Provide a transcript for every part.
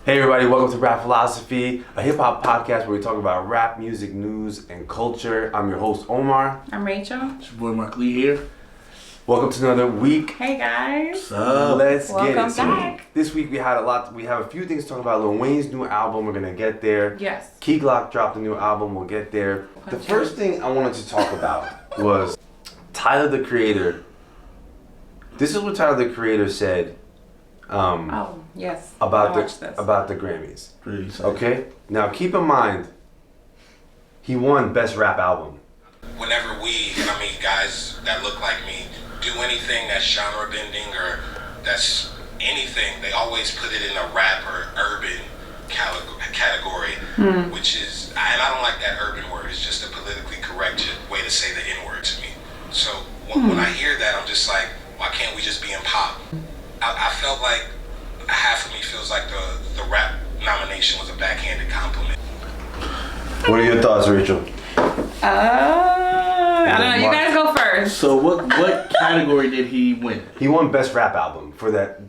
Hey everybody, welcome to Rap Philosophy, a hip-hop podcast where we talk about rap, music, news, and culture. I'm your host, Omar. I'm Rachel. It's your boy Mark Lee here. Welcome to another week. Hey guys. What's up? Let's get it. Welcome back. This week we have a few things to talk about. Lil Wayne's new album, we're going to get there. Yes. Key Glock dropped a new album, we'll get there. The first thing I wanted to talk about was Tyler, the Creator. This is what Tyler, the Creator said. Yes. About the Grammys. Pretty excited. Okay? Now keep in mind, he won Best Rap Album. Whenever guys that look like me do anything that's genre bending or that's anything, they always put it in a rap or urban category, which is, and I don't like that urban word. It's just a politically correct way to say the N-word to me. So when I hear that, I'm just like, why can't we just be in pop? I felt like half of me feels like the rap nomination was a backhanded compliment. What are your thoughts, Rachel? I don't know. You guys go first. So what category did he win? He won Best Rap Album for that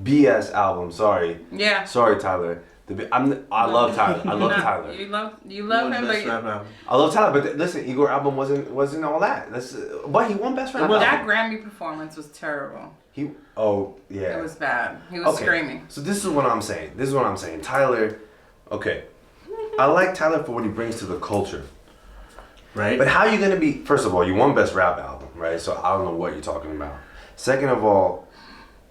BS album. Sorry. Yeah. Sorry, Tyler. I love Tyler. I love Tyler. You love him, Best but rap album. I love Tyler, but listen, Igor album wasn't all that. But he won Best Rap Album. that Grammy performance was terrible. Yeah. It was bad. He was screaming. So this is what I'm saying. Tyler, okay. I like Tyler for what he brings to the culture. Right. But how are you gonna be? First of all, you won Best Rap Album, right? So I don't know what you're talking about. Second of all,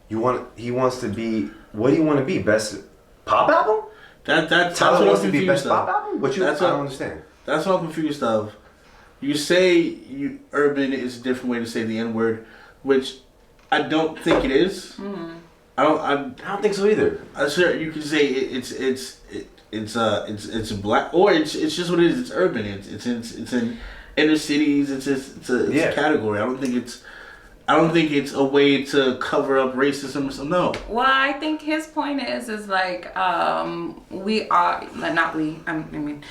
he wants to be. What do you want to be? Best Pop Album? That's Tyler what wants I'm to be confused Best Pop Album? I don't understand. That's what I'm confused of. You say urban is a different way to say the N-word, which I don't think it is. Mm-hmm. I don't think so either. I'm sure you could say it's black, or it's just what it is. It's urban. It's in inner cities. It's a category. I don't think it's a way to cover up racism. So no. Well, I think his point is like we are not we. I mean,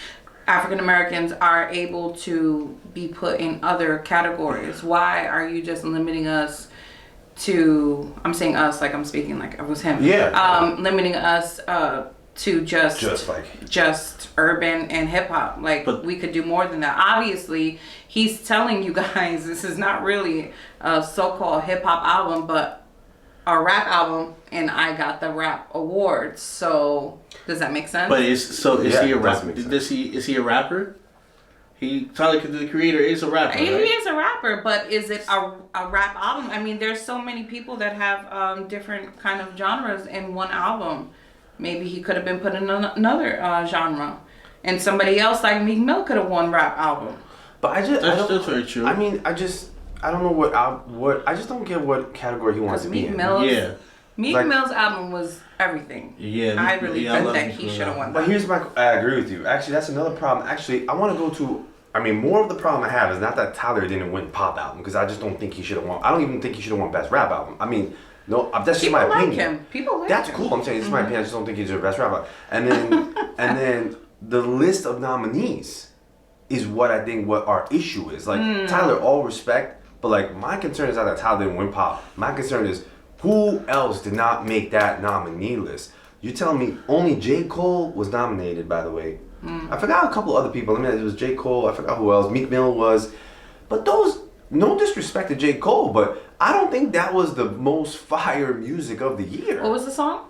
African Americans are able to be put in other categories. Why are you just limiting us to? I'm saying us like I'm speaking like it was him. Yeah. Limiting us to just urban and hip hop. But we could do more than that. Obviously, he's telling you guys this is not really a so-called hip hop album, but a rap album, and I got the rap awards. So does that make sense? But is he a rapper? Is he a rapper? Tyler, the Creator, is a rapper. He right? is a rapper, but is it a rap album? I mean, there's so many people that have different kind of genres in one album. Maybe he could have been put in another genre, and somebody else like Meek Mill could have won rap album. But that's very true. I mean, I don't know what I just don't get what category he wants to be in. Meek Mill's album was everything. Yeah, I really think that he should have won. But I agree with you. Actually, that's another problem. Actually, I want to go to. I mean, more of the problem I have is not that Tyler didn't win Pop Album, because I just don't think he should have won. I don't even think he should have won Best Rap Album. I mean. No, that's just my opinion. People like That's him. cool. I'm saying this is my opinion. I just don't think he's the best rapper. And then the list of nominees is what I think what our issue is. Like Tyler, all respect, but like my concern is not that Tyler didn't win Pop. My concern is who else did not make that nominee list. You're telling me only J. Cole was nominated, by the way. I forgot a couple other people. I mean, it was J. Cole. I forgot who else. Meek Mill was, but those. No disrespect to J. Cole, but I don't think that was the most fire music of the year. What was the song?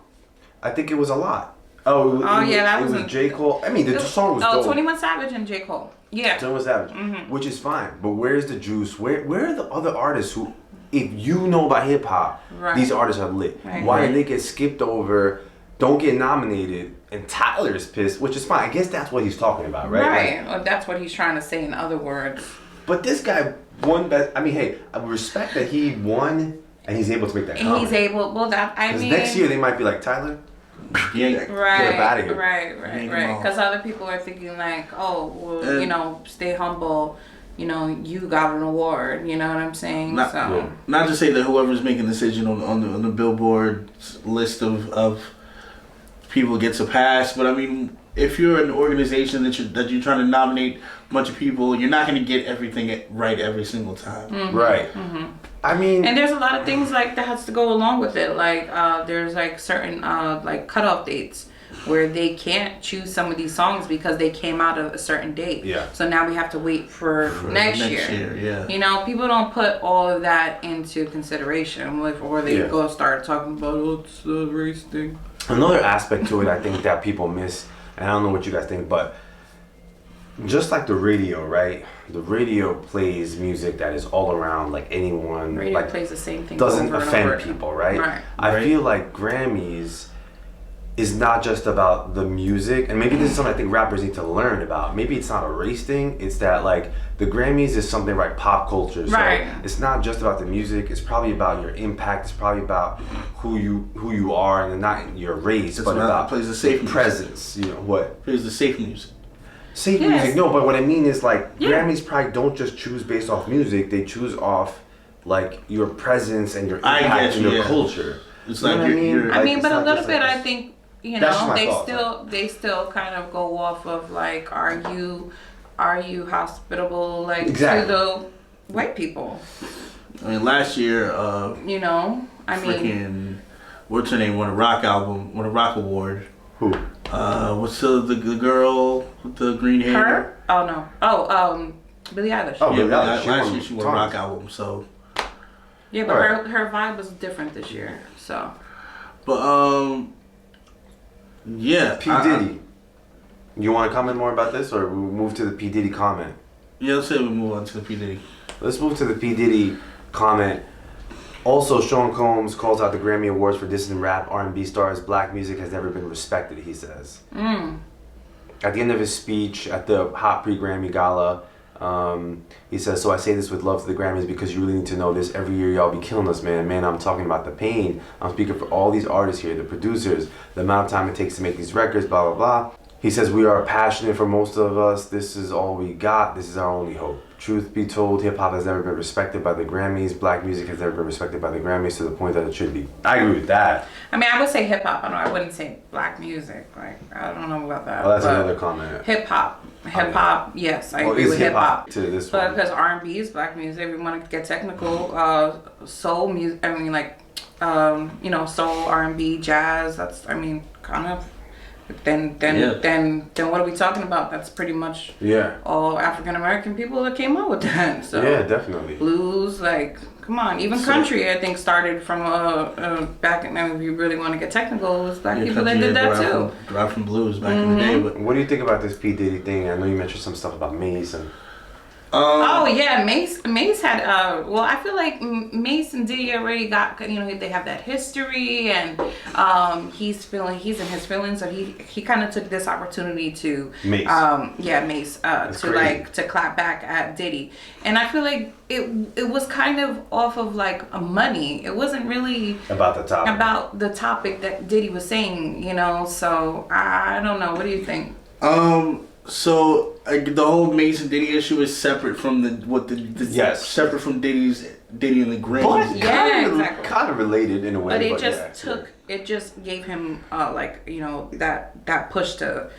I think it was a lot. That was J. Cole. I mean, the song was dope. 21 Savage and J. Cole. Yeah. 21 Savage, which is fine. But where's the juice? Where are the other artists who, if you know about hip hop, these artists are lit. Right. Why did they get skipped over? Don't get nominated, and Tyler's pissed, which is fine. I guess that's what he's talking about, right? Right. Well, that's what he's trying to say in other words. But this guy won best. I mean, hey, I respect that he won and he's able to make that comment. He's able. Well, because next year they might be like, Tyler, get out of here. Right. Because other people are thinking like, oh, well, stay humble. You got an award. You know what I'm saying? Not to say that whoever's making the decision on the Billboard list of people gets a pass, but I mean, if you're an organization that you're trying to nominate a bunch of people, you're not going to get everything right every single time. Mm-hmm. Right. Mm-hmm. I mean, and there's a lot of things like that has to go along with it. Like there's like certain like cutoff dates. where they can't choose some of these songs because they came out of a certain date. Yeah. So now we have to wait for next year. Yeah. You know, people don't put all of that into consideration or they go start talking about, oh, it's the race thing. Another aspect to it, I think, that people miss, and I don't know what you guys think, but just like the radio, right? The radio plays music that is all around, like anyone. Radio like, plays the same thing. Doesn't over and offend over. people, right? Right. I feel like Grammys is not just about the music, and maybe this is something I think rappers need to learn about. Maybe it's not a race thing. It's that like the Grammys is something like pop culture. So right. It's not just about the music. It's probably about your impact. It's probably about who you are, and not your race, but about plays the safe presence. You know what? Plays the safe music. Safe music. No, but what I mean is like Grammys probably don't just choose based off music. They choose off like your presence and your impact in your culture. It's you know like what I mean? I mean, but a little bit, like I think. You know, they still kind of go off of like, are you hospitable like to the white people? I mean, last year, you know, I mean, what's her name? Won a rock award. Who? What's the girl with the green hair? Her? Oh no. Billie Eilish. Oh, yeah, last year she won a rock album. So. Yeah, but her vibe was different this year. So. But yeah. P. Diddy. You want to comment more about this, or we move to the P. Diddy comment? Yeah, let's say we move on to the P. Diddy. Let's move to the P. Diddy comment. Also, Sean Combs calls out the Grammy Awards for dissing rap R&B stars. Black music has never been respected, he says. At the end of his speech at the Hot Pre-Grammy Gala, he says, so I say this with love to the Grammys because you really need to know this. Every year y'all be killing us, man. Man, I'm talking about the pain. I'm speaking for all these artists here, the producers, the amount of time it takes to make these records, blah, blah, blah. He says, we are passionate for most of us. This is all we got. This is our only hope. Truth be told, hip-hop has never been respected by the Grammys. Black music has never been respected by the Grammys to the point that it should be. I agree with that. I mean, I would say hip-hop. I wouldn't say black music. Like, I don't know about that. Oh, that's another comment. Hip-hop. Hip-hop, yes. I agree with hip-hop. To this one. Because R&B is black music. We want to get technical. Soul music. I mean, like, you know, soul, R&B, jazz. That's, I mean, kind of... Then what are we talking about? That's pretty much all African American people that came up with that. So yeah, definitely. Blues, like, come on. Even country, I think, started from back in. If you really want to get technical, it was black people that did that too. Derived from blues back in the day. But what do you think about this P. Diddy thing? I know you mentioned some stuff about Mase and. Oh yeah, Mase had well, I feel like Mase and Diddy already got, you know, they have that history, and he's in his feelings, so he kind of took this opportunity to Mase to clap back at Diddy, and I feel like it was kind of off of like a money. It wasn't really about the topic that Diddy was saying, you know. So I don't know. What do you think? So the whole Mase and Diddy issue is separate from separate from Diddy and the Grammys. But kind of related in a way. But it just gave him like, you know, that push to,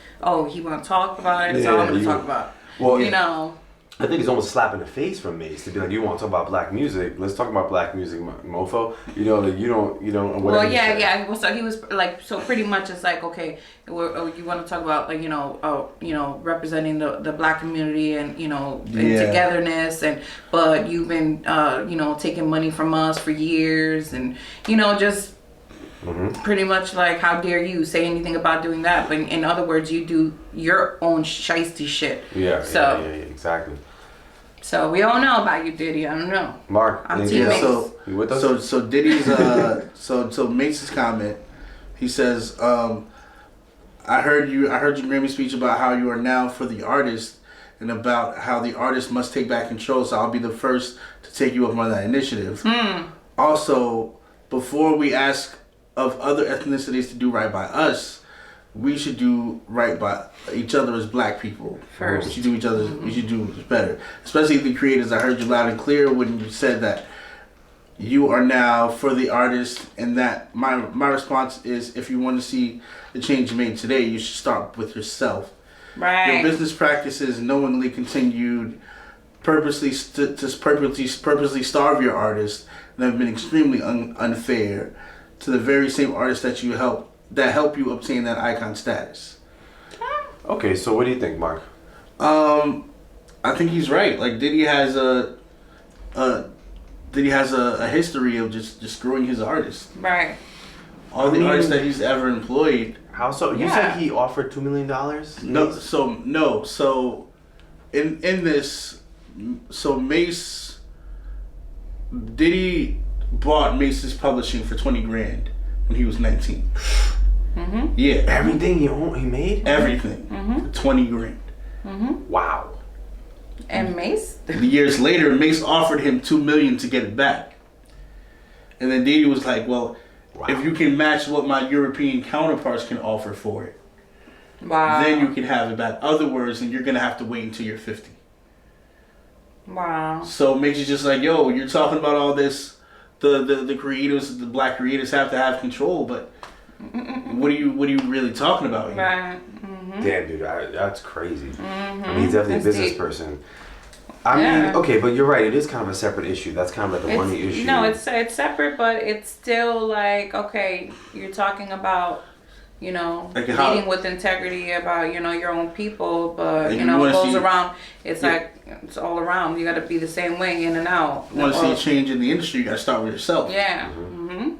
he want to talk about it. So I'm going to talk about. Well, you know. I think it's almost a slap in the face from Mase to be like, you want to talk about black music? Let's talk about black music, mofo. You know, like you don't. Well, yeah. Well, so he was like, so pretty much it's like, okay, you want to talk about like, you know, representing the black community and, you know, and togetherness, but you've been, you know, taking money from us for years, and, you know, just. Pretty much like, how dare you say anything about doing that? But in other words, you do your own shiesty shit. Yeah, exactly. So we all know about you, Diddy. I don't know. Mark, I'm Team Mase. So Diddy's so Mase's comment. He says, I heard your Grammy speech about how you are now for the artist and about how the artist must take back control. So I'll be the first to take you up on that initiative. Also, before we ask of other ethnicities to do right by us, we should do right by each other as black people. First. We should do each other. We should do better. Especially the creators. I heard you loud and clear when you said that you are now for the artist, and that my response is, if you want to see the change made today, you should start with yourself. Right. Your business practices knowingly continued purposely starve your artists and have been extremely unfair to the very same artists that you help that help you obtain that icon status. Okay, so what do you think, Mark? I think he's right. Like Diddy has a history of just screwing his artists. Right. All the artists that he's ever employed. How so? You said he offered $2 million? No. So in this, so Mase, Diddy bought Mase's publishing for $20,000 when he was 19. Mm-hmm. Yeah. Everything he made? Everything. Mm-hmm. For $20,000. Mm-hmm. Wow. And Mase? Years later, Mase offered him $2 million to get it back. And then Diddy was like, well, if you can match what my European counterparts can offer for it, then you can have it back. Other words, and you're going to have to wait until you're 50. Wow. So it makes you just like, yo, you're talking about all this, the creators, the black creators have to have control, but what are you really talking about here? Right. Mm-hmm. Damn, dude, that's crazy. Mm-hmm. I mean, he's definitely a business person. I mean, okay, but you're right. It is kind of a separate issue. That's kind of like the money issue. No, it's separate, but it's still like, okay, you're talking about, you know, like leading with integrity about, you know, your own people, but, like you know, it goes around. It's like, it's all around. You got to be the same way in and out. You want to see a change in the industry, you got to start with yourself. Yeah. Mm-hmm.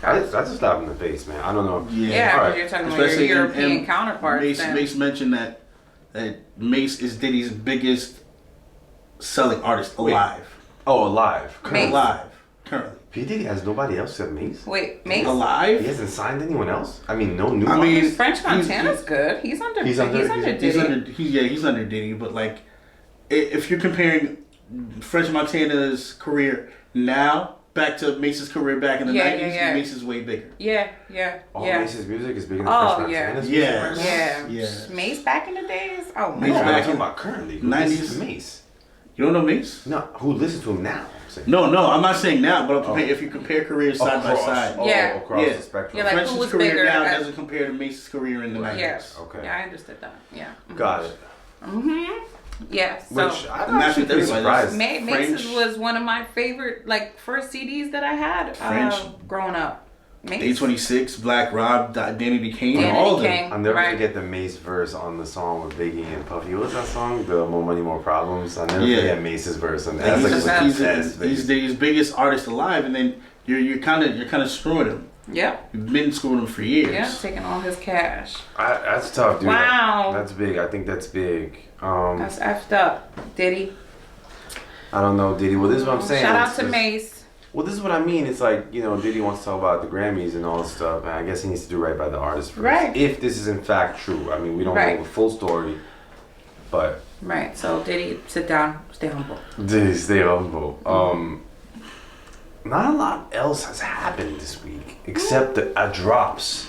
That's a slap in the face, man. I don't know. Yeah, because you're talking about your European counterparts. Mase mentioned that Mase is Diddy's biggest selling artist alive. Oh, alive. Alive. Currently. P. Diddy has nobody else except Mase? Wait, Mase? Alive? He hasn't signed anyone else? I mean, no new artists? French Montana's good. He's under Diddy. He's under Diddy, but like, if you're comparing French Montana's career now back to Mase's career back in the 90s, Mase's way bigger. Mase's music is bigger than French Montana's music? Yeah. Mase back in the days? Oh, Mase back talking about currently. 90s. Mase. You don't know Mase? No, who listens to him now? No, I'm not saying now, but if you compare careers side by side. Across the spectrum. Yeah, like French's career now doesn't compare to Mase's career in the 90s. Yes. Okay. Yeah, I understood that. Yeah. Mm-hmm. Got it. Mm-hmm. Yeah, so which I'm actually pretty surprised. Mase's was one of my favorite, like, first CDs that I had growing up. A26, Black Rob, Danny Kane, all of them. I'll never forget the Mase verse on the song with Biggie and Puffy. What was that song? The More Money, More Problems. I'll never forget Mase's verse on that. He's the biggest artist alive, and then you're kind of screwing him. Yeah. You've been screwing him for years. Yeah, taking all his cash. That's tough, dude. Wow. That's big. I think that's big. That's effed up, Diddy. I don't know, Diddy. Well, this is what I'm saying. Shout out to Mase. Well, this is what I mean. It's like, you know, Diddy wants to talk about the Grammys and all this stuff, and I guess he needs to do right by the artist first. Right. If this is in fact true. I mean, we don't know the full story, but... Right. So, Diddy, sit down. Stay humble. Diddy, stay humble. Not a lot else has happened this week, except the drops.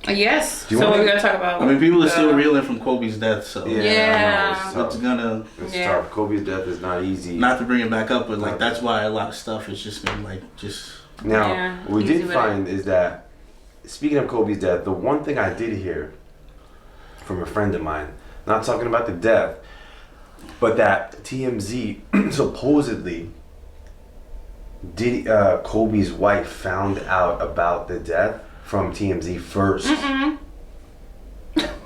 Yes. So we're going to talk about... I mean, people are still reeling from Kobe's death, so... Yeah. It's tough. Kobe's death is not easy. Not to bring it back up, but like that's why a lot of stuff has just been like, just... Now, what we did find is that, speaking of Kobe's death, the one thing I did hear from a friend of mine, not talking about the death, but that TMZ supposedly... Kobe's wife found out about the death from TMZ first.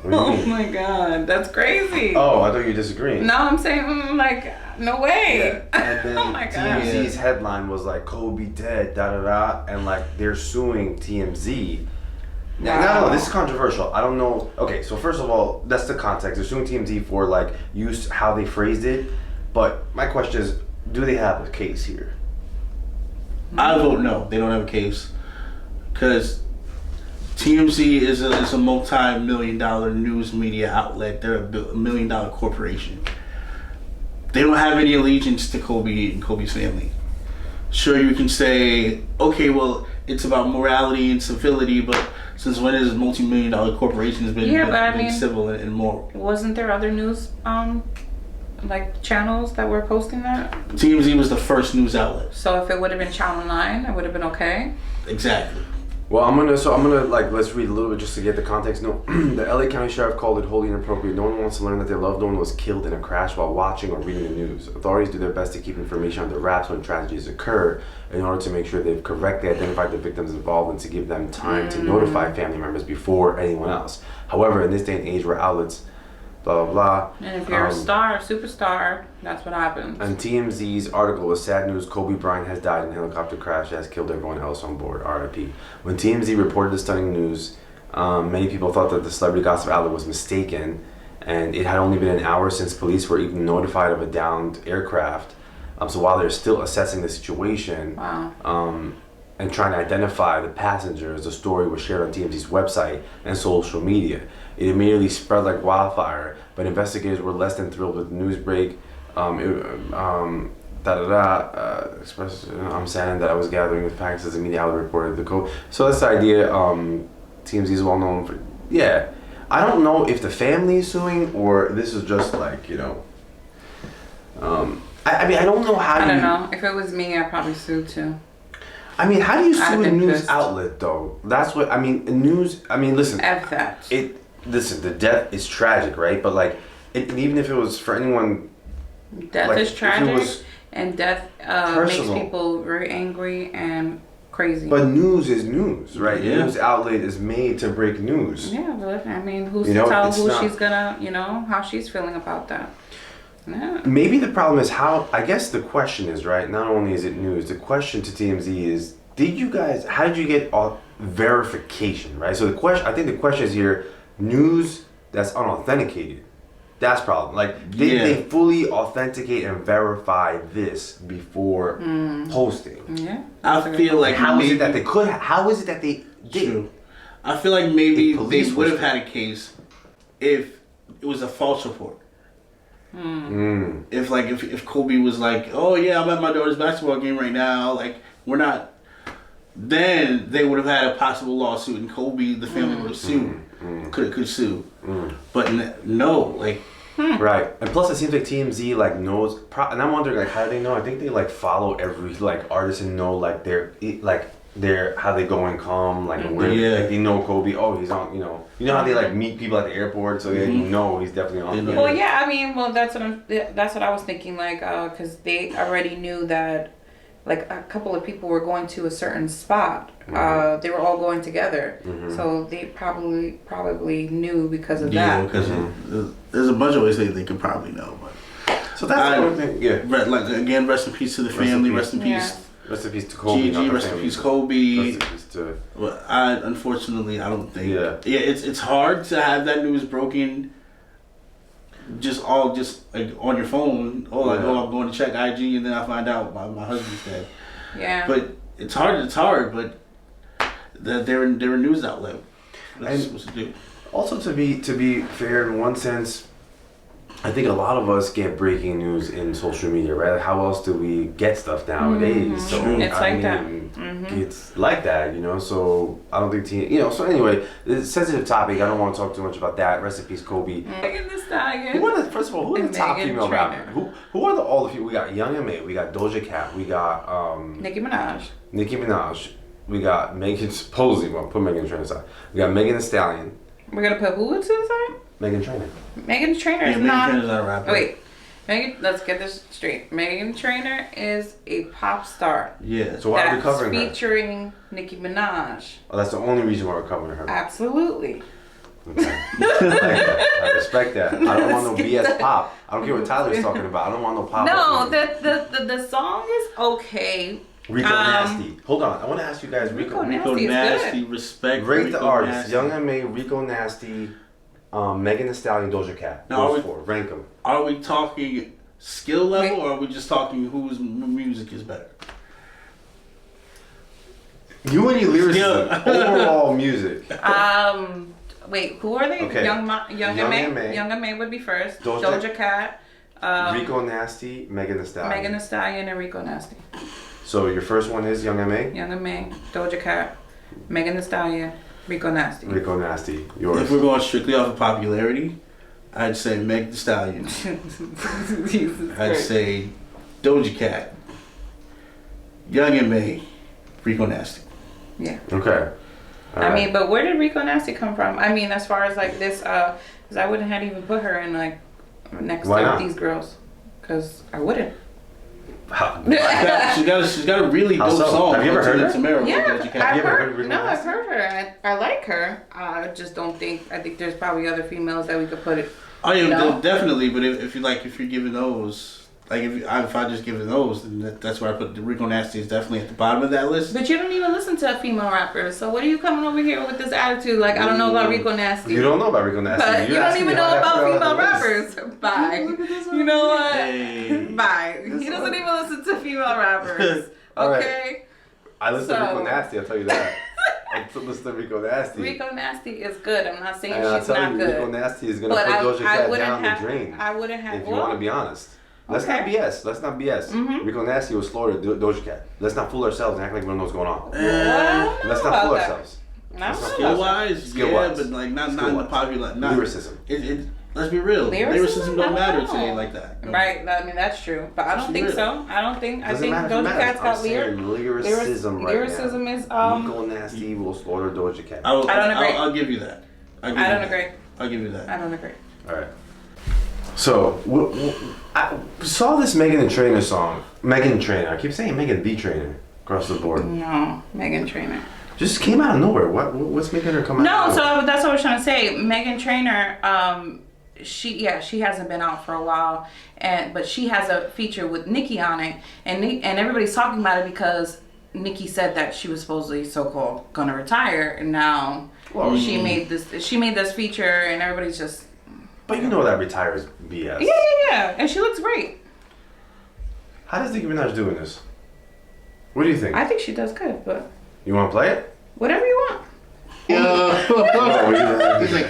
Oh my god, that's crazy. Oh, I thought you were disagreeing. No, I'm saying like, no way. Yeah. And then oh my god. TMZ's headline was like, Kobe dead, da da da, and like they're suing TMZ. Now, no, this is controversial. I don't know. Okay, so first of all, that's the context. They're suing TMZ for like how they phrased it. But my question is, do they have a case here? I vote no. They don't have a case because TMZ is a multi-million-dollar news media outlet. They're a $1 million corporation. They don't have any allegiance to Kobe and Kobe's family. Sure, you can say, okay, well, it's about morality and civility, but since when has a multi-million-dollar corporation has been civil and moral? Wasn't there other news like channels that were posting that? TMZ was the first news outlet. So if it would have been Channel 9, it would have been okay? Exactly. Well, I'm gonna like let's read a little bit just to get the context. No, the LA County Sheriff called it wholly inappropriate. No one wants to learn that their loved one was killed in a crash while watching or reading the news. Authorities do their best to keep information under wraps when tragedies occur in order to make sure they've correctly identified the victims involved and to give them time to notify family members before anyone else. However, in this day and age where outlets blah blah blah. And if you're a star, superstar, that's what happens. And TMZ's article was sad news. Kobe Bryant has died in a helicopter crash that has killed everyone else on board. R.I.P. When TMZ reported the stunning news, many people thought that the celebrity gossip outlet was mistaken, and it had only been an hour since police were even notified of a downed aircraft. So while they're still assessing the situation, and trying to identify the passengers, the story was shared on TMZ's website and social media. It immediately spread like wildfire, but investigators were less than thrilled with the news break. I'm saying that I was gathering the facts as the media outlet reported the code. So that's the idea. TMZ is well known for. Yeah, I don't know if the family is suing or this is just like I mean I don't know how. I don't know. If it was me, I'd probably sue too. I mean, how do you sue a news outlet though? That's what I mean. News. I mean, listen. F that. Listen, the death is tragic, right? But like, even if it was for anyone, death is tragic, and death makes people very angry and crazy. But news is news, right? Yeah. News outlet is made to break news. Yeah, but I mean, who's to tell who she's gonna, how she's feeling about that? Yeah. Maybe the problem is how. I guess the question is right. Not only is it news, the question to TMZ is: how did you get verification? Right. So I think the question is here. News that's unauthenticated. That's the problem. Like they fully authenticate and verify this before posting. Yeah. I feel like how is it that they could? How is it that they did? True. I feel like maybe they would have had a case if it was a false report. If Kobe was like, oh yeah, I'm at my daughter's basketball game right now. Like we're not. Then they would have had a possible lawsuit, and Kobe, the family would have sued. Could sue, but no, like right. And plus, it seems like TMZ like knows, and I'm wondering like how do they know? I think they like follow every like artist and know like their how they go and come like where like they know Kobe. Oh, he's on. You know how they like meet people at the airport, so he's definitely on. Well, yeah, I mean, that's what I was thinking, like, because they already knew that. Like a couple of people were going to a certain spot. They were all going together, so they probably knew because of that. Yeah, because there's a bunch of ways they could probably know. But so that's the thing. Yeah. Like again, rest in peace to the family. Rest in peace. Rest in peace to Kobe. Gigi. Rest in peace, Kobe. Rest in peace to. Well, I don't think. Yeah. It's hard to have that news broken. Just like on your phone. I'm going to check IG and then I find out my husband's dead. Yeah. But it's hard. But they're a news outlet. That's supposed to do. Also, to be fair, in one sense, I think a lot of us get breaking news in social media, right? Like how else do we get stuff nowadays? So it's that. It's like that, So I don't think So anyway, it's a sensitive topic. I don't want to talk too much about that. Rest in peace, Kobe. Megan Thee Stallion. First of all, who are the top female rappers? Who are all the people? We got Young M.A. We got Doja Cat. We got Nicki Minaj. We got Megan. Supposedly, well, put Megan Trainor aside. We got Megan Thee Stallion. We're gonna put who to the side? Megan Trainor. Megan Trainor is Megan Trainor's not a rapper. Wait. Let's get this straight. Megan Trainor is a pop star. Yeah. So why are we covering her? Featuring Nicki Minaj. Oh, that's the only reason why we're covering her. Absolutely. Okay. I respect that. I don't want no BS pop. I don't care what Tyler's talking about. I don't want no pop. No, the song is okay. Rico Nasty. Hold on. I want to ask you guys. Rico Nasty. Respect. Rate Rico the artists. Nasty. Young M.A., Rico Nasty, Megan Thee Stallion, Doja Cat. Now, those four. Rank them. Are we talking skill level, or are we just talking whose music is better? You and your lyricism. Overall music. Wait, who are they? Okay. Young M.A. Young M.A. would be first. Doja Cat. Rico Nasty, Megan Thee Stallion. Megan Thee Stallion and Rico Nasty. So your first one is Young M.A.? Young M.A., Doja Cat, Megan Thee Stallion, Rico Nasty. Rico Nasty. Yours. If we're going strictly off of popularity, I'd say Meg Thee Stallion. I'd say Doja Cat, Young M.A., Rico Nasty. Yeah. Okay. I mean, but where did Rico Nasty come from? I mean, as far as like this, because I wouldn't have even put her in like next to these girls, because I wouldn't. She's got a really dope song. Have you ever heard her? Yeah, I've heard her. I like her. I just don't think. I think there's probably other females that we could put it. Oh yeah, definitely. But if you're giving those. Like if I just give it those, then that's where I put the Rico Nasty is definitely at the bottom of that list. But you don't even listen to female rappers, so what are you coming over here with this attitude? Like I don't know about Rico Nasty. You don't know about Rico Nasty. But you don't even know about female rappers. Bye. You know what? Hey. Bye. He doesn't even listen to female rappers. Okay. I listen to Rico Nasty. I'll tell you that. I listen to Rico Nasty. Rico Nasty is good. I'm not saying and she's not good. Rico Nasty is gonna put Doja Cat down the drain. I wouldn't have. If you want to be honest. Let's not BS. Mm-hmm. Rico Nasty was slaughtered Doja Cat. Let's not fool ourselves and act like we don't know what's going on. Let's not fool ourselves. Skill-wise, but like not in the popular. Lyricism. Let's be real. Lyricism don't matter today like that. Right. I mean that's true, but I don't think so. I think Doja Cat's got lyricism. Lyricism is Rico Nasty will slaughter Doja Cat. I don't agree. I'll give you that. I don't agree. I'll give you that. I don't agree. All right. So, I saw this Meghan Trainor song. Meghan Trainor. I keep saying Meghan the Trainor across the board. No, Meghan Trainor. Just came out of nowhere. What's making her come out? No, so that's what I was trying to say. Meghan Trainor, she hasn't been out for a while, but she has a feature with Nicki on it, and everybody's talking about it because Nicki said that she was supposedly so-called gonna retire, and now she made this feature, and everybody's just. But you know that retires BS. Yeah. And she looks great. How does Nicki Minaj do in this? What do you think? I think she does good, but... You want to play it? Whatever you want. He's like,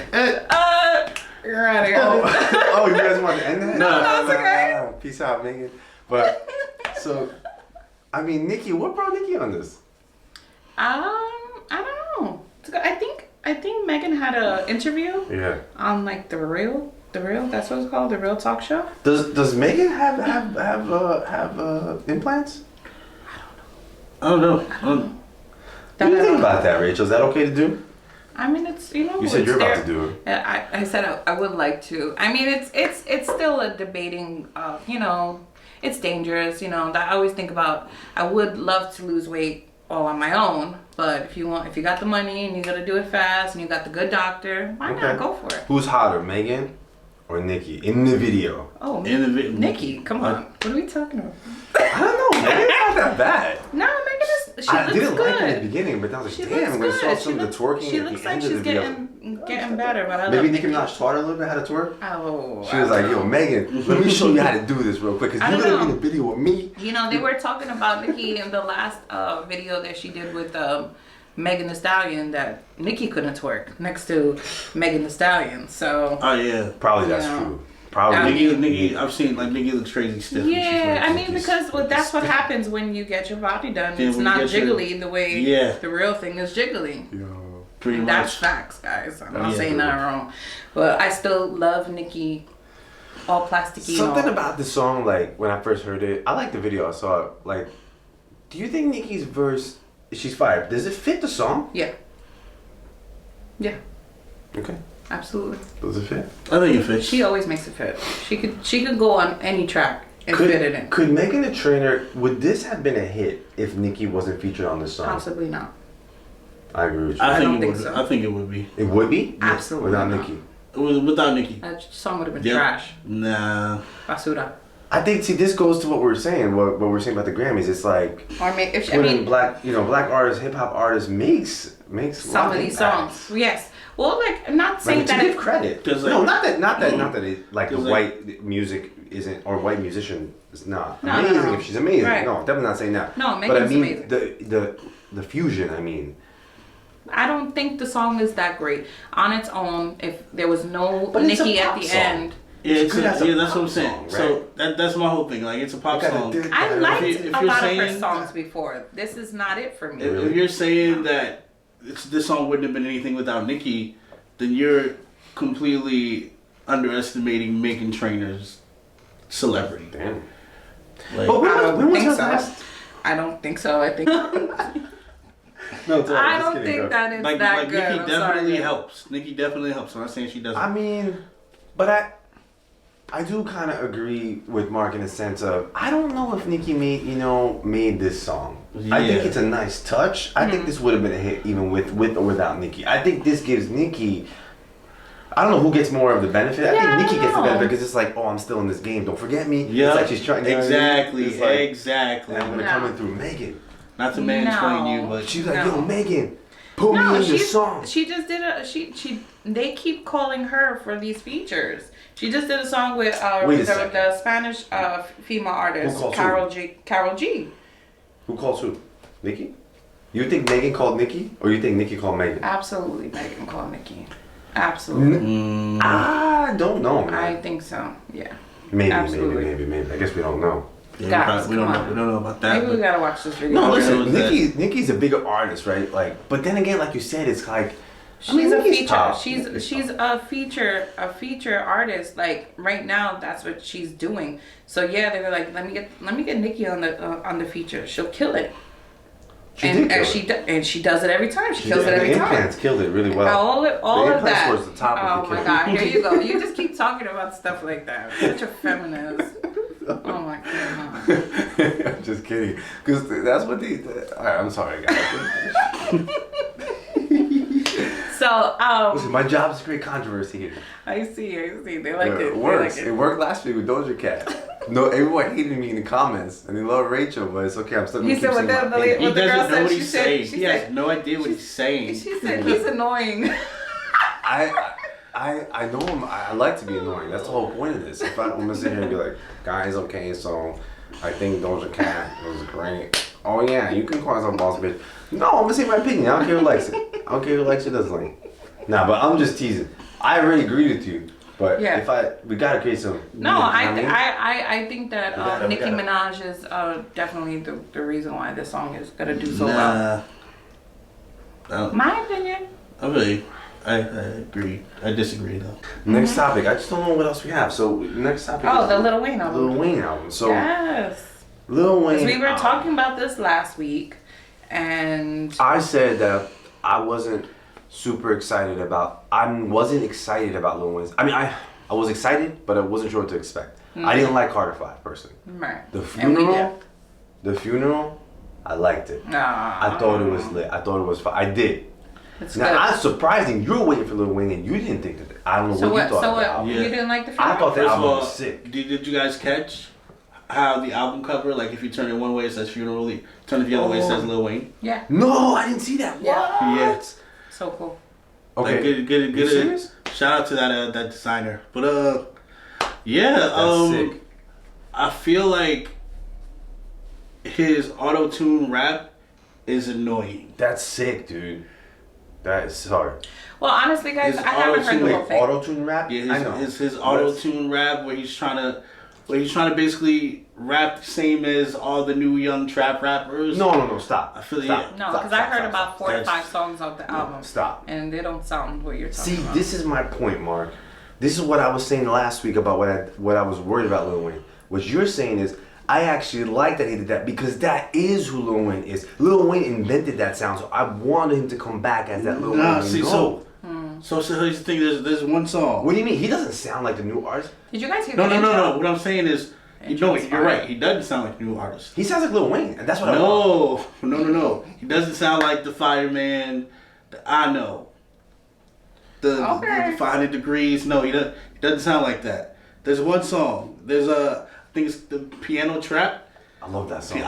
you're out of here. Oh, you guys want to end that? No, it's okay. Peace out, Megan. But, so, I mean, Nicki, what brought Nicki on this? I don't know. I think Megan had an interview. Yeah. On like the real. That's what it's called, the Real Talk Show. Does Megan have implants? I don't know. What do you think about that, Rachel? Is that okay to do? I mean, it's You said you're about to do it. I said I would like to. I mean, it's still a debating. It's dangerous. I always think about. I would love to lose weight all on my own, but if you got the money and you got to do it fast and you got the good doctor, why not go for it? Who's hotter, Megan or Nicki in the video? Oh, Nicki, come on. What are we talking about? I don't know. Megan's not that bad. No, Megan is. I didn't like her in the beginning, but I was like, damn, when I saw some of the twerking she at looks the like end of the video. Getting better, but I Maybe love Nicki Minaj taught her a little bit how to twerk. Oh. She was like, yo, Megan, let me show you how to do this real quick, because you're going to be in the video with me. They were talking about Nicki in the last video that she did with Megan Thee Stallion, that Nicki couldn't twerk next to Megan Thee Stallion. So. Oh, yeah. Probably that's true. Probably. Nicki, I've seen Nicki looks crazy stiff. Yeah, I mean, because that's what happens when you get your body done. It's not jiggly the way the real thing is jiggly. Pretty much. That's facts, guys. I'm not saying nothing wrong. But I still love Nicki, all plasticky. Something about the song, like, when I first heard it, I like the video. I saw it. Like, do you think Nicki's verse, she's fired, does it fit the song? Yeah. Yeah. Okay. Absolutely. Does it fit? I think it fits. She always makes it fit. She could go on any track and fit it in. Could Megan Thee Trainor, would this have been a hit if Nicki wasn't featured on this song? Possibly not. I agree with you. I don't think so. I think it would be. It would be? Absolutely without not. Nicki. Without Nicki. That song would have been trash. Nah. Basura. I think, this goes to what we were saying, what we were saying about the Grammys. It's like, black artists, hip hop artists makes some of these songs. Yes. Well, like, I'm not saying that. To give credit. Not that it, like, white music isn't, or white musician is not amazing if she's amazing. Right. No, definitely not saying that. No, Megan's amazing. The fusion, I mean. I don't think the song is that great on its own. If there was no Nicki at the end. Yeah, that's what I'm saying. Song, right? So that's my whole thing. Like, it's a pop song. I liked a lot of her songs before. This is not it for me. If you're saying that this song wouldn't have been anything without Nicki, then you're completely underestimating Meghan Trainor's celebrity. Damn. Like, but when was her last? I don't think so. I think. No, sorry, I just don't kidding, think go. that is that good. Nicki I'm definitely sorry. helps. Nicki definitely helps. I'm not saying she doesn't. I mean, but I do kind of agree with Mark in the sense of I don't know if Nicki made this song. Yeah. I think it's a nice touch. I think this would have been a hit even with or without Nicki. I think this gives Nicki. I don't know who gets more of the benefit. I think Nicki gets the benefit because it's like, oh, I'm still in this game. Don't forget me. Yeah, it's like she's trying. Exactly, It's like, exactly. And I'm gonna come in through Megan. Not to mansplain you, but She's like, yo, Megan, put me in your song. She just did they keep calling her for these features. She just did a song with the Spanish female artist Carol G. Who calls who? Nicki? You think Megan called Nicki, or you think Nicki called Megan? Absolutely, Megan called Nicki. Absolutely. I don't know, man. I think so. Yeah. Maybe. I guess we don't know. Guys, we don't know about that. Maybe we gotta watch this video. No, listen, Nicki's a bigger artist, right? Like, but then again, like you said, it's like she's a feature. Top. She's a feature artist. Like right now, that's what she's doing. So yeah, they were like, let me get Nicki on the feature. She'll kill it. And she does it every time. She kills it every time. The implants killed it really well. All of that. Was the top oh of the my god! Here you go. You just keep talking about stuff like that. Such a feminist. Oh my god. I'm just kidding. Because that's what they. Alright, I'm sorry, guys. So, listen, my job is to create controversy here. I see. They like it. It works. It worked last week with Doja Cat. No, everyone hated me in the comments, and they love Rachel, but it's okay. I'm still gonna keep saying my opinion. He doesn't know what he's saying. He has no idea what he's saying. She said he's annoying. I know him. I like to be annoying. That's the whole point of this. If I'm gonna sit here and be like, guys, okay, so I think Doja Cat was great. Oh yeah, you can call yourself boss bitch. No, I'm gonna say my opinion. I don't care who likes it. I don't care who likes it, doesn't like it. Nah, but I'm just teasing. I already agreed with you. But we gotta create some. No, I think that Nicki Minaj is definitely the reason why this song is gonna do so well. My opinion. I agree. I disagree though. Next topic. I just don't know what else we have. So next topic. Oh, the Lil Wayne album. Lil Wayne album. So yes. Lil Wayne. We were talking about this last week, and I said that I wasn't super excited about. I wasn't excited about Lil Wayne's. I mean, I was excited, but I wasn't sure what to expect. I didn't like Carter 5 personally. Right. The funeral, I liked it. I thought it was lit. I thought it was fun. I did. It's now, good. I'm surprising. You were waiting for Lil Wayne and you didn't think that. I don't know what you thought of the album. You didn't like the funeral? I thought the album was sick. Did you guys catch how the album cover, like if you turn it one way it says funeral, turn it the other way it says Lil Wayne? Yeah. No, I didn't see that. What? Yeah. So cool. Okay. Like, good. Shout out to that designer. But that's sick. I feel like his auto-tune rap is annoying. That's sick, dude. That is hard. Well, honestly, guys, I haven't heard the whole thing. Auto-tune rap? Yeah, I know. His auto-tune rap where he's trying to basically rap the same as all the new young trap rappers. No, stop. I feel No, because I heard about 4 to 5 songs off the album. Stop. And they don't sound what you're talking about. See, this is my point, Mark. This is what I was saying last week about what I was worried about Lil Wayne. What you're saying is, I actually like that he did that because that is who Lil Wayne is. Lil Wayne invented that sound, so I wanted him to come back as that Lil Wayne. So here's the thing. There's one song. What do you mean? He doesn't sound like the new artist. Did you guys hear No. intro? What I'm saying is, you're right. He doesn't sound like a new artist. He sounds like Lil Wayne, and that's what I want. No. He doesn't sound like the fireman that I know. The 500 Degrees. No, he doesn't sound like that. There's one song. I think it's the Piano Trap. I love that song.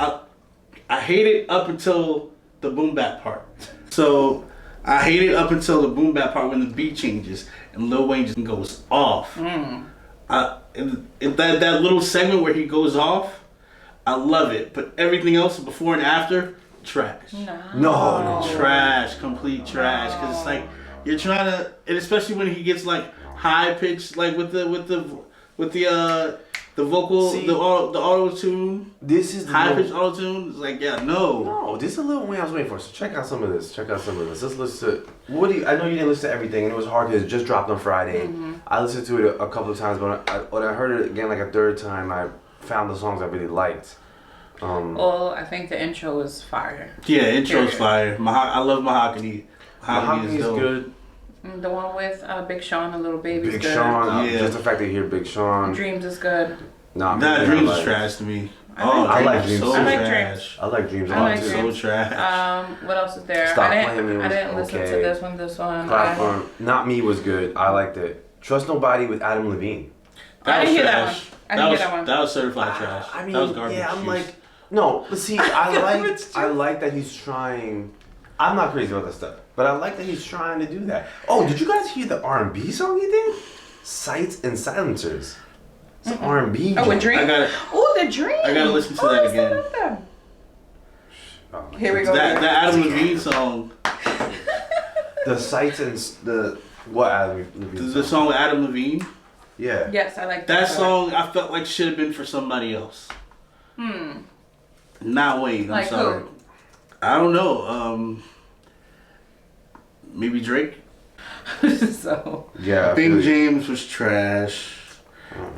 I hate it up until the boom bap part. So I hate it up until the boom bap part when the beat changes and Lil Wayne just goes off. That little segment where he goes off, I love it. But everything else before and after, trash. No. Trash, complete trash. Because it's like you're trying to, and especially when he gets like high pitched, like with the vocal, the auto tune. This is the high pitched auto tune. It's like no. This is a Lil Wayne I was waiting for. So check out some of this. Let's listen to. I know you didn't listen to everything, and it was hard because it just dropped on Friday. I listened to it a couple of times, but when I heard it again like a third time, I found the songs I really liked. Well, I think the intro is fire. Yeah, intro's fire. I love Mahogany. Mahogany is good. The one with Big Sean and Lil Baby. Big good. Sean, just the fact that you hear Big Sean. Dreams is good. Nah, Dreams is trash to me. I like Dreams. I like Dreams. I like Dreams. I like Dreams. So trash. What else is there? I didn't listen to this one. Platform. Not Me was good. I liked it. Trust Nobody with Adam Levine. I didn't hear that one. I didn't hear that one. That was certified trash. I mean, that was garbage. Yeah, I'm like, no. But see, I like that he's trying. I'm not crazy about that stuff, but I like that he's trying to do that. Oh, did you guys hear the R&B song he did? Sights and Silencers. It's an R&B. Oh, a Dream? Oh, the Dream. I gotta listen to that again. Here we go. That Adam Levine song. The Sights and the what Adam Levine? The song with Adam Levine. Yeah. Yes, I like that song. I felt like should have been for somebody else. Not Wayne. I'm sorry. Who? I don't know. Maybe Drake. So. Yeah. Bing James was trash.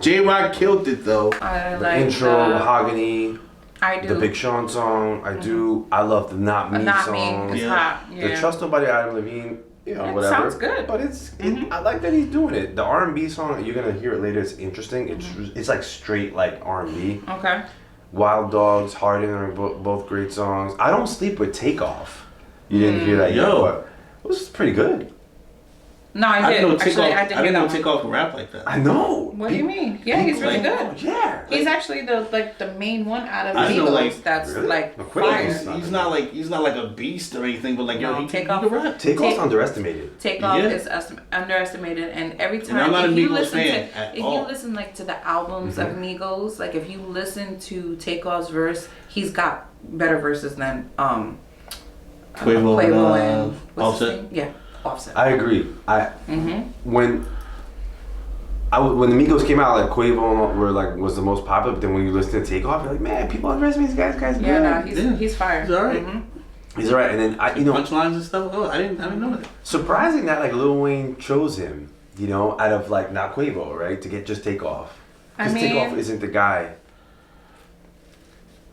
J-Rock killed it though. I the like intro, Mahogany. I do. The Big Sean song, I do. I love the Not Me song. It's hot. Yeah. The Trust Nobody Adam Levine, whatever. Sounds good. But I like that he's doing it. The R&B song, you're gonna hear it later. It's interesting. It's like straight like R&B. Okay. Wild Dogs, Harden are both great songs. I Don't Sleep with Takeoff. You didn't hear that yet, but it was pretty good. No, I did. Actually, I did hear that. Takeoff can rap like that. I know. What do you mean? Yeah, he's really good. Yeah. He's actually the main one out of I know, Migos that's really? like Fire. He's not like a beast or anything, but like he Takeoff. can rap. Takeoff's underestimated. Takeoff is underestimated, and every time I'm not a if you Migos listen fan to at if all. you listen like to the albums of Migos, like if you listen to Takeoff's verse, he's got better verses than Quavo and what's his Offset. name? Yeah, Offset. I agree. When the Migos came out, like Quavo was the most popular. But then when you listen to Takeoff, you're like, man, people underestimate these guys. Yeah, good. no, he's fire. He's alright. He's alright. And then punchlines and stuff. Oh, I didn't know that. Surprising that like Lil Wayne chose him, out of like not Quavo, right, to get just Takeoff. Because Takeoff isn't the guy.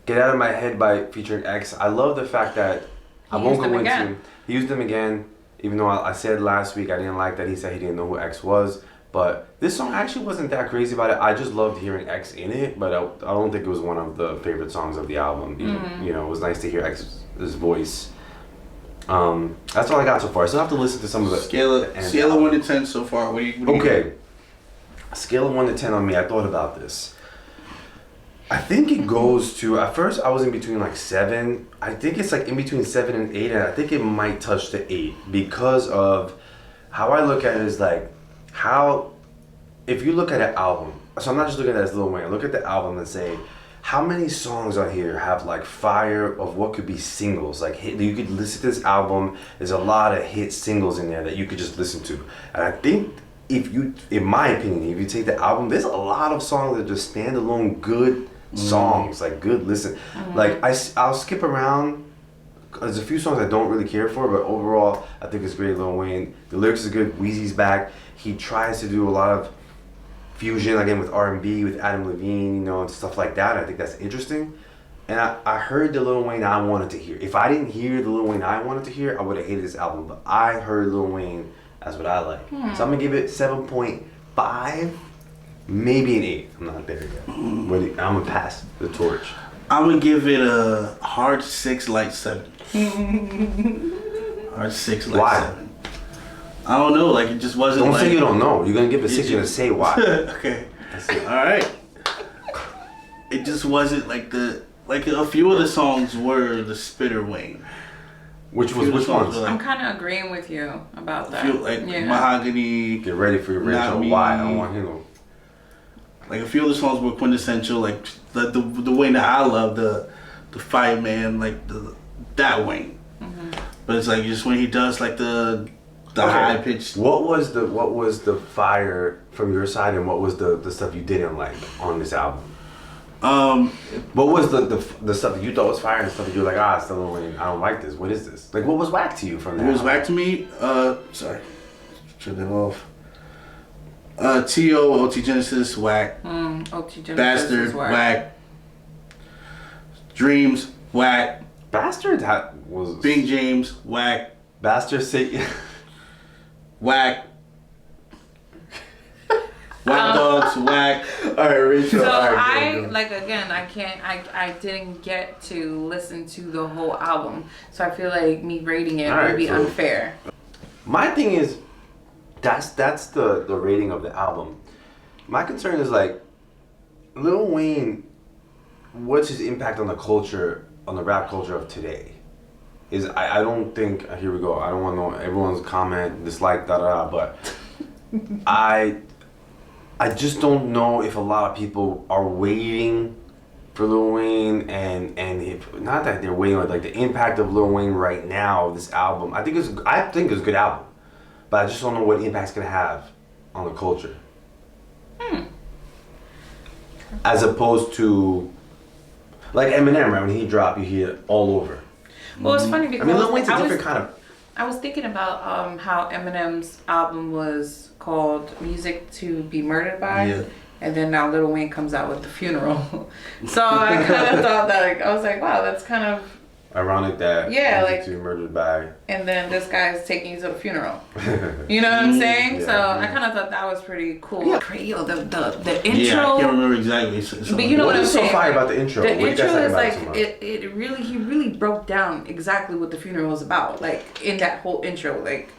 Get Out of My Head by featuring X. I love the fact that I won't go into. He used them again, even though I said last week I didn't like that he said he didn't know who X was. But this song actually wasn't that crazy about it. I just loved hearing X in it, but I don't think it was one of the favorite songs of the album. It was nice to hear X's voice. That's all I got so far. I still have to listen to some of the scale of 1 to 10 so far. What do you okay. Scale of 1 to 10 on me. I thought about this. I think it goes to, at first I was in between like 7. I think it's like in between 7 and 8, and I think it might touch the 8 because of how I look at it is like if you look at an album, so I'm not just looking at it as Lil Wayne, look at the album and say, how many songs on here have like fire of what could be singles? Like you could listen to this album, there's a lot of hit singles in there that you could just listen to. And I think in my opinion, if you take the album, there's a lot of songs that just stand alone good songs, like good listen. Like I'll skip around. There's a few songs I don't really care for, but overall I think it's great. Lil Wayne, the lyrics is good. Weezy's back. He tries to do a lot of fusion again with R&B, with Adam Levine, and stuff like that. I think that's interesting. And I heard the Lil Wayne I wanted to hear. If I didn't hear the Lil Wayne I wanted to hear, I would have hated this album. But I heard Lil Wayne. That's what I like. So I'm gonna give it 7.5. Maybe an 8. I'm not there yet. I'm gonna pass the torch. I'm gonna give it a hard 6, light 7. Hard 6, light 7. I don't know. Like it just wasn't. Don't say you don't know. You're gonna give it 6. You're gonna say why. Okay. All right. It just wasn't like a few of the songs were the spitter Wayne. Which ones? I'm kind of agreeing with you about that. Mahogany. Get ready for your Rachel. Why? I don't want him. Like a few of the songs were quintessential, like the Wayne that I love, the fireman, like that Wayne. But it's like just when he does like the high pitched. What was the fire from your side, and what was the stuff you didn't like on this album? What was the stuff that you thought was fire and the stuff that you were like, it's still Wayne, I don't like this. What is this? Like, what was whack to you from that? What was whack to me? Sorry, turn that off. T.O. OT Genesis whack. OT Genesis Bastard whack. Dreams, whack. Bastard was Big James, whack. Bastard say Whack. Whack Dogs, whack. All right, Rachel. So right, I didn't get to listen to the whole album, so I feel like me rating it would be unfair. My thing is, that's the rating of the album. My concern is like, Lil Wayne, what's his impact on the culture, on the rap culture of today? I don't think, here we go, I don't want to know everyone's comment, dislike, but I just don't know if a lot of people are waiting for Lil Wayne, and if not that they're waiting, like the impact of Lil Wayne right now, this album, I think it's a good album, but I just don't know what impact it's gonna have on the culture. As opposed to like Eminem, right? When he dropped, you hear it all over. Well, it's funny because Lil Wayne's a different kind of. I was thinking about how Eminem's album was called "Music to Be Murdered By," and then now Lil Wayne comes out with "The Funeral." So I kind of thought that I was like, wow, that's kind of ironic that Music to Be Murdered By, and then this guy's taking you to the funeral. You know what I'm saying? Yeah, so I kind of thought that was pretty cool. Yeah. The intro. Yeah, I can't remember exactly. But you know what I'm saying? What's so fire about the intro? The intro is like so he really broke down exactly what the funeral was about, like in that whole intro, like.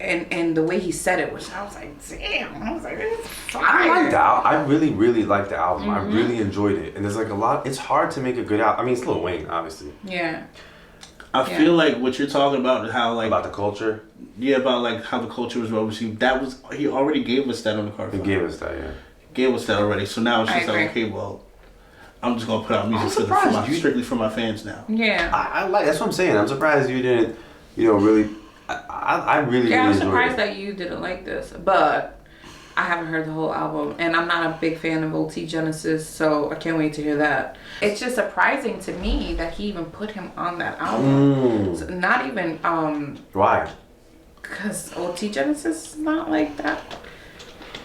And the way he said it, which I was like, damn, I was like, it's fire. I really liked the album. I really enjoyed it, and there's like a lot. It's hard to make a good album. I mean, it's Lil Wayne, obviously. Yeah. I feel like what you're talking about, how like about the culture. Yeah, about like how the culture was well received. That was he already gave us that on the card. He gave us that, yeah. Gave us that already. So now it's just like, okay, well, I'm just gonna put out music strictly for my fans now. Yeah. I like. That's what I'm saying. I'm surprised you didn't, really. I really I'm enjoyed surprised it. that you didn't like this, but I haven't heard the whole album, and I'm not a big fan of OT Genesis, so I can't wait to hear that. It's just surprising to me that he even put him on that album. So not even Why? Because OT Genesis is not like that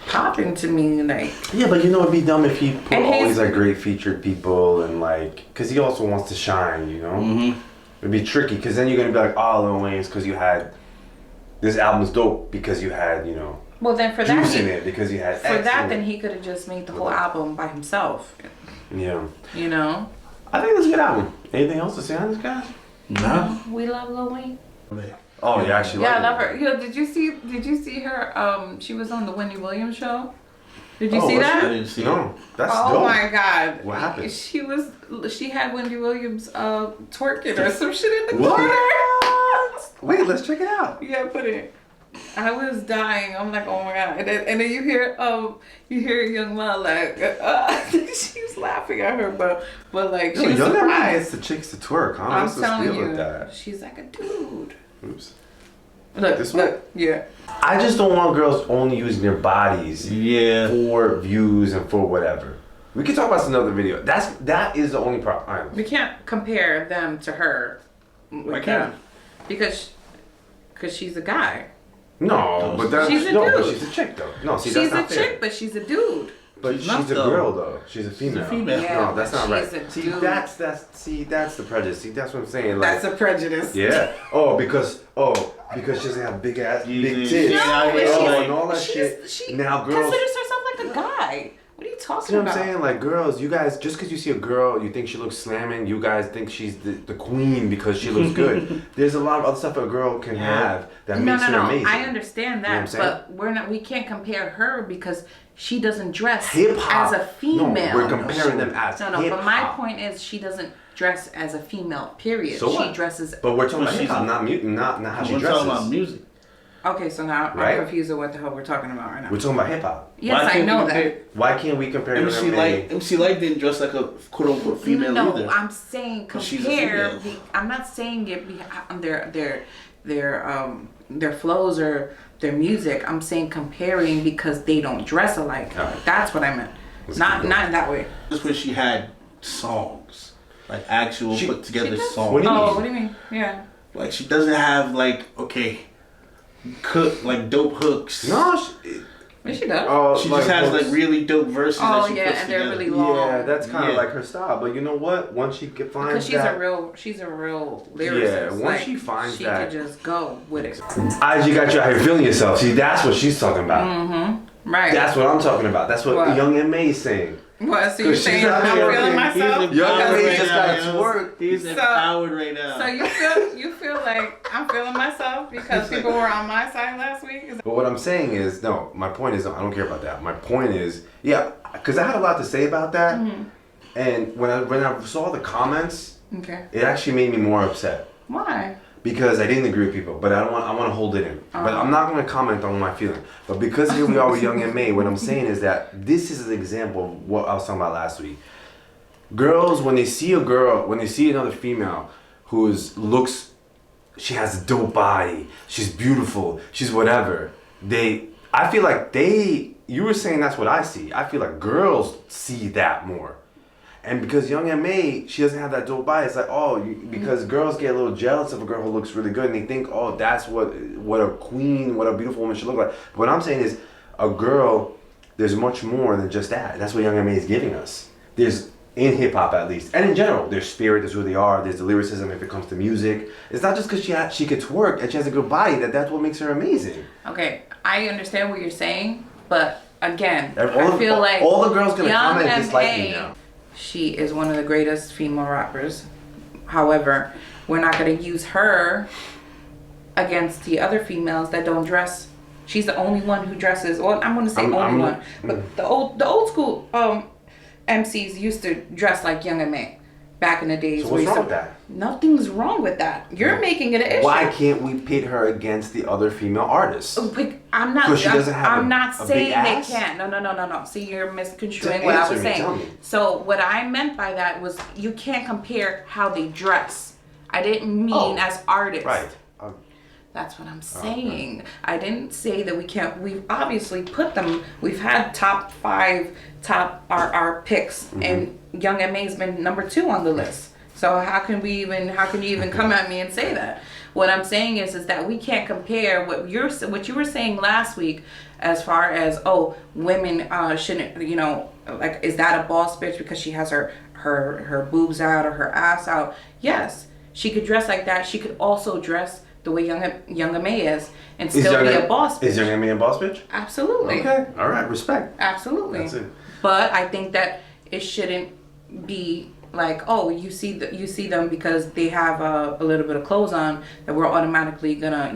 popping to me, like. Yeah, but it'd be dumb if he put all these like great featured people and like, because he also wants to shine, It'd be tricky, because then you're gonna be like, oh, Lil Wayne's because you had this album's dope because you had well, then for juice that in it because you had for X that in then it. he could have just made the whole album by himself. Yeah. I think it's a good album. Anything else to say on this guy? No. We love Lil Wayne. Oh, you actually I like love her. Did you see her? She was on the Wendy Williams show. Did you see that? I didn't see No, that's oh dope. my god! What happened? She had Wendy Williams twerking or some shit in the What? corner. Wait, let's check it out. Yeah, put it. I was dying. I'm like, oh my god! And then you hear Young Ma like she was laughing at her, but like she was Young Ma surprised. gets the chicks to twerk, huh? I'm What's the telling deal you, with that? she's like a dude. Oops. Look, This one? yeah. I just don't want girls only using their bodies for views and for whatever. We can talk about this in another video. That is the only problem. All right. We can't compare them to her. Why can't? Because she's a guy. No, but that's She's a but dude. she's a chick though. No, see, She's that's not a fair. chick, but she's a dude. But she's a girl though. She's a female. Yeah, no, that's not right. she's a See, dude. that's the prejudice. See, that's what I'm saying. Like, That's a prejudice. yeah. Because she doesn't have big ass, big tits. No, but and all that shit. She Now girls. considers herself like a guy. What are you talking See what I'm about? saying? Like, girls, you guys, just because you see a girl, you think she looks slamming, you guys think she's the queen because she looks good. There's a lot of other stuff a girl can have that makes her amazing. I understand that, You know but we can't compare her because she doesn't dress Hip-hop. as a female. No, we're comparing them as No, hip-hop. but my point is she doesn't dress as a female, period. So she what? dresses... But we're talking about hip-hop, not how she We're dresses. talking about music. Okay, so now Right? I'm confused with what the hell we're talking about right now. We're talking about hip-hop. Yes, I know that. Why can't we compare MC Light didn't dress like a quote unquote female no, either. I'm saying But she's a compare. female. I'm not saying it their flows or their music. I'm saying comparing because they don't dress alike. Right. That's what I meant. Let's Not keep going. in that way. That's where she had songs, like actual put together does? songs. What do you mean? What do you mean? Yeah. Like she doesn't have like dope hooks. No, She does. Oh, she just has like really dope verses. Oh that she yeah, puts and they're together. really long. Yeah, that's kind of like her style. But you know what? Once she finds because she's a real lyricist. Yeah, once she finds she that, could just go with it. IG got you out here feeling yourself. See, that's what she's talking about. Mm-hmm. Right. That's what I'm talking about. That's what Young M.A. is saying. What? So you're saying I'm feeling myself? Young M.A. just got to twerk. He's empowered right now. So you feel like I'm feeling myself because people were on my side last week? But what I'm saying is, no, my point is, I don't care about that. My point is, yeah, because I had a lot to say about that. Mm-hmm. And when I saw the comments, it actually made me more upset. Why? Because I didn't agree with people, but I want to hold it in. But I'm not going to comment on my feeling. But because here we are with Young M.A., what I'm saying is that this is an example of what I was talking about last week. Girls, when they see a girl, when they see another female who looks, she has a dope body, she's beautiful, she's whatever, I feel like you were saying that's what I see. I feel like girls see that more. And because Young M.A., she doesn't have that dope body, it's like, because girls get a little jealous of a girl who looks really good, and they think, that's what a queen, what a beautiful woman should look like. But what I'm saying is, a girl, there's much more than just that. That's what Young M.A. is giving us. There's, in hip-hop at least, and in general, there's spirit, there's who they are, there's the lyricism if it comes to music. It's not just because she could twerk and she has a good body, that's what makes her amazing. Okay, I understand what you're saying, but again, I feel like all the girls gonna comment and dislike me now. She is one of the greatest female rappers. However, we're not going to use her against the other females that don't dress. She's the only one who dresses. Well, I'm going to say only one. But the old school MCs used to dress like Young M.A. back in the days. So what's wrong with that? Nothing's wrong with that. You're making it an issue. Why can't we pit her against the other female artists? I'm not. Because she doesn't have I'm not saying they ass? can't. No. See, you're misconstruing what I was saying. So what I meant by that was you can't compare how they dress. I didn't mean as artists. Right. That's what I'm saying. I didn't say that we can't. We've obviously put them. We've had top 5, our picks, and Young M.A.'s been number 2 on the list. So how can you even come at me and say that? What I'm saying is that we can't compare what you were saying last week as far as women shouldn't, like, is that a boss bitch because she has her boobs out or her ass out? Yes, she could dress like that. She could also dress the way Young M.A. is and still be a boss bitch. Is Young M.A. a boss bitch? Absolutely. Okay. All right. Respect. Absolutely. That's it. But I think that it shouldn't be like, you see them because they have a little bit of clothes on, that we're automatically gonna,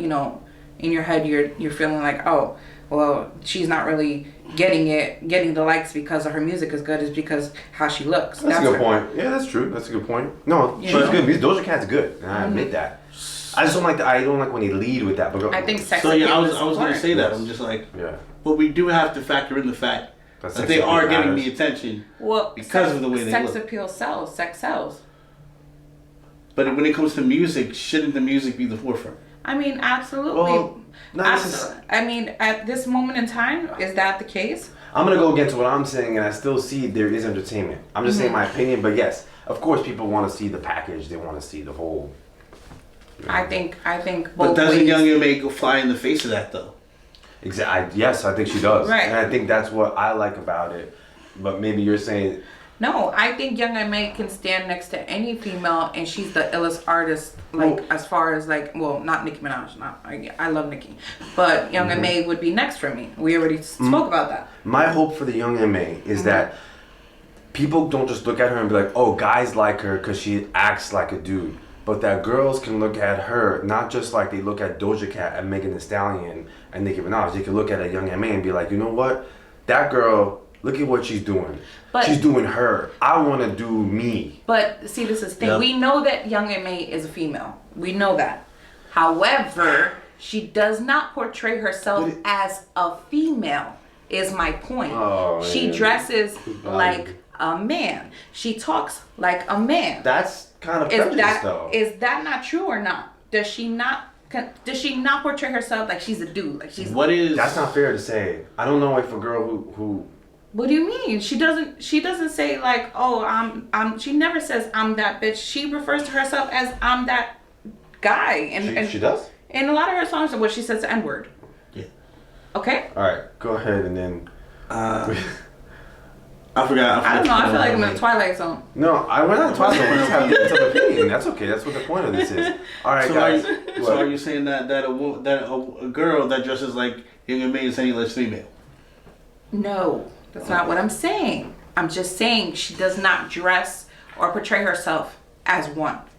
in your head you're feeling like, she's not really getting the likes because of her music is good, is because how she looks. That's a good point. Yeah, that's true. That's a good point. No, she's good. Doja Cat's good. And I admit that. I just don't like when they lead with that. But I think sex. So I was gonna say that. I'm just like, but we do have to factor in the fact that they are getting the attention because of the way they look. Sex appeal sells. Sex sells. But when it comes to music, shouldn't the music be the forefront? I mean, absolutely. I mean, at this moment in time, is that the case? I'm going to go against what I'm saying, and I still see there is entertainment. I'm just saying my opinion, but yes, of course people want to see the package. They want to see the whole... I think both But doesn't ways. Young M.A. go fly in the face of that, though? Exactly. Yes, I think she does. Right. And I think that's what I like about it. But maybe you're saying... No, I think Young M.A. can stand next to any female, and she's the illest artist. As far as not Nicki Minaj. I love Nicki, but Young M.A. would be next for me. We already spoke about that. My hope for the Young M.A. is that people don't just look at her and be like, guys like her because she acts like a dude. But that girls can look at her, not just like they look at Doja Cat and Megan Thee Stallion and Nicki Minaj. They can look at a Young M.A. and be like, you know what? That girl, look at what she's doing. She's doing her. I want to do me. But see, this is the thing. Yep. We know that Young M.A. is a female. We know that. However, she does not portray herself as a female, is my point. She dresses like a man. She talks like a man. That's kind of prejudice, though. Is that not true or not? Does she not portray herself like she's a dude? Like she's. That's not fair to say. I don't know if a girl who. What do you mean? She doesn't say like, I'm. She never says I'm that bitch. She refers to herself as I'm that guy. And she does. In a lot of her songs, what she says the N-word. Yeah. Okay. All right, go ahead and then. I forgot. I don't know. I feel like I'm in a Twilight Zone. No, we're not talking. We just have a different opinion. That's okay. That's what the point of this is. All right, so guys. So are you saying that a girl that dresses like Young and May is any less female? No, that's not what I'm saying. I'm just saying she does not dress or portray herself as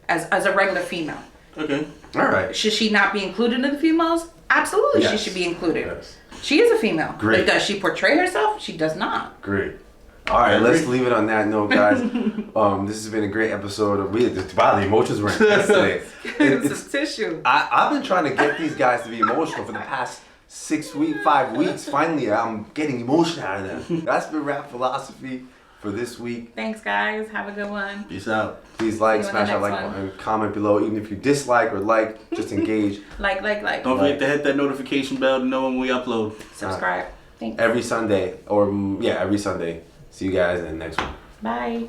as a regular female. Okay. All right. Should she not be included in the females? Absolutely, Yes. she should be included. Yes. She is a female. Great. But does she portray herself? She does not. Great. All right, let's leave it on that note, guys. This has been a great episode of wow, the emotions were intense today. It's a tissue. I've been trying to get these guys to be emotional for the past 5 weeks. Finally, I'm getting emotion out of them. That's been Rap Philosophy for this week. Thanks, guys. Have a good one. Peace out. Please smash that like button, and comment below. Even if you dislike or just engage. Like. Don't forget to hit that notification bell to know when we upload. Subscribe. Thanks. Every Sunday, every Sunday. See you guys in the next one. Bye.